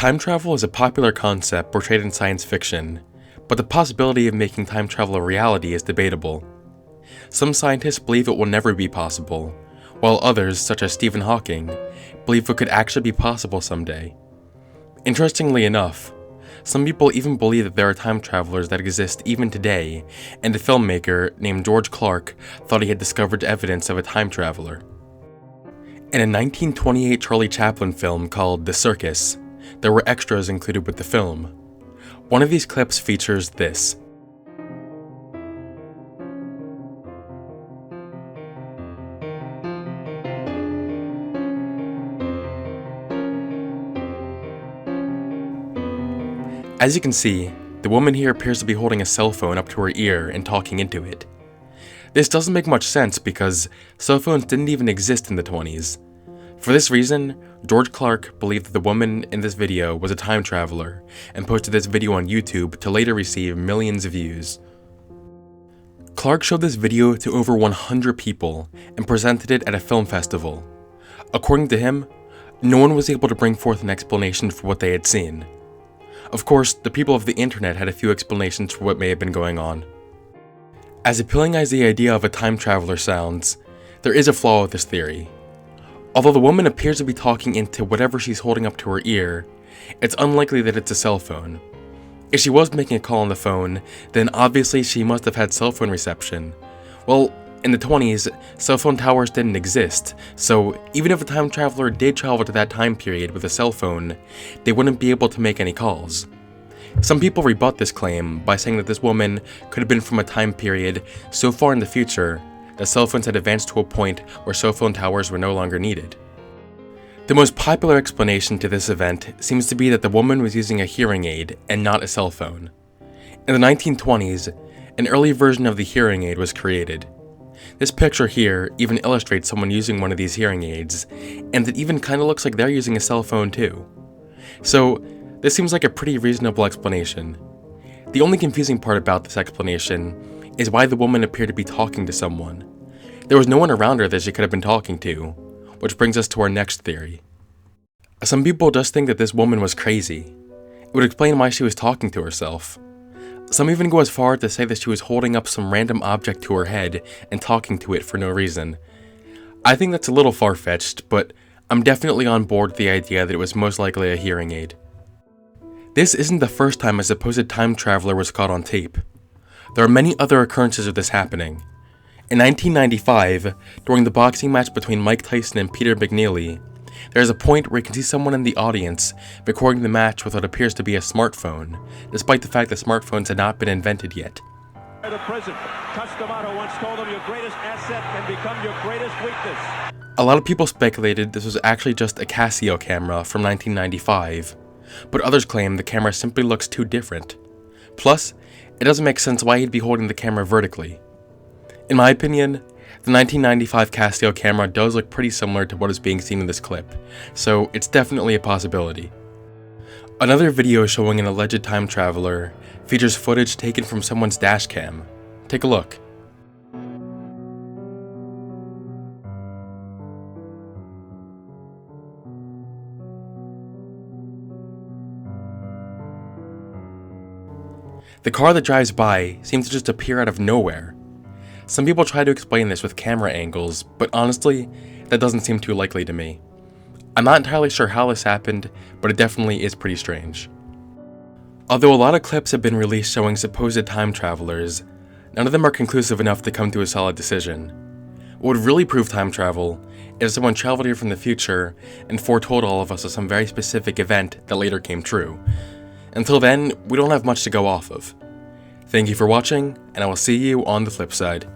Time travel is a popular concept portrayed in science fiction, but the possibility of making time travel a reality is debatable. Some scientists believe it will never be possible, while others, such as Stephen Hawking, believe it could actually be possible someday. Interestingly enough, some people even believe that there are time travelers that exist even today, and a filmmaker named George Clark thought he had discovered evidence of a time traveler. In a 1928 Charlie Chaplin film called The Circus, there were extras included with the film. One of these clips features this. As you can see, the woman here appears to be holding a cell phone up to her ear and talking into it. This doesn't make much sense because cell phones didn't even exist in the 20s. For this reason, George Clark believed that the woman in this video was a time traveler and posted this video on YouTube to later receive millions of views. Clark showed this video to over 100 people and presented it at a film festival. According to him, no one was able to bring forth an explanation for what they had seen. Of course, the people of the internet had a few explanations for what may have been going on. As appealing as the idea of a time traveler sounds, there is a flaw with this theory. Although the woman appears to be talking into whatever she's holding up to her ear, it's unlikely that it's a cell phone. If she was making a call on the phone, then obviously she must have had cell phone reception. Well, in the 20s, cell phone towers didn't exist, so even if a time traveler did travel to that time period with a cell phone, they wouldn't be able to make any calls. Some people rebut this claim by saying that this woman could have been from a time period so far in the future that cell phones had advanced to a point where cell phone towers were no longer needed. The most popular explanation to this event seems to be that the woman was using a hearing aid and not a cell phone. In the 1920s, an early version of the hearing aid was created. This picture here even illustrates someone using one of these hearing aids, and it even kinda looks like they're using a cell phone too. So, this seems like a pretty reasonable explanation. The only confusing part about this explanation is why the woman appeared to be talking to someone. There was no one around her that she could have been talking to, which brings us to our next theory. Some people just think that this woman was crazy. It would explain why she was talking to herself. Some even go as far to say that she was holding up some random object to her head and talking to it for no reason. I think that's a little far-fetched, but I'm definitely on board with the idea that it was most likely a hearing aid. This isn't the first time a supposed time traveler was caught on tape. There are many other occurrences of this happening. In 1995, during the boxing match between Mike Tyson and Peter McNeely, there is a point where you can see someone in the audience recording the match with what appears to be a smartphone, despite the fact that smartphones had not been invented yet. The present. Customato once told him your greatest asset can become your greatest weakness. A lot of people speculated this was actually just a Casio camera from 1995, but others claim the camera simply looks too different. Plus, it doesn't make sense why he'd be holding the camera vertically. In my opinion, the 1995 Casio camera does look pretty similar to what is being seen in this clip, so it's definitely a possibility. Another video showing an alleged time traveler features footage taken from someone's dash cam. Take a look. The car that drives by seems to just appear out of nowhere. Some people try to explain this with camera angles, but honestly, that doesn't seem too likely to me. I'm not entirely sure how this happened, but it definitely is pretty strange. Although a lot of clips have been released showing supposed time travelers, none of them are conclusive enough to come to a solid decision. What would really prove time travel is if someone traveled here from the future and foretold all of us of some very specific event that later came true. Until then, we don't have much to go off of. Thank you for watching, and I will see you on the flip side.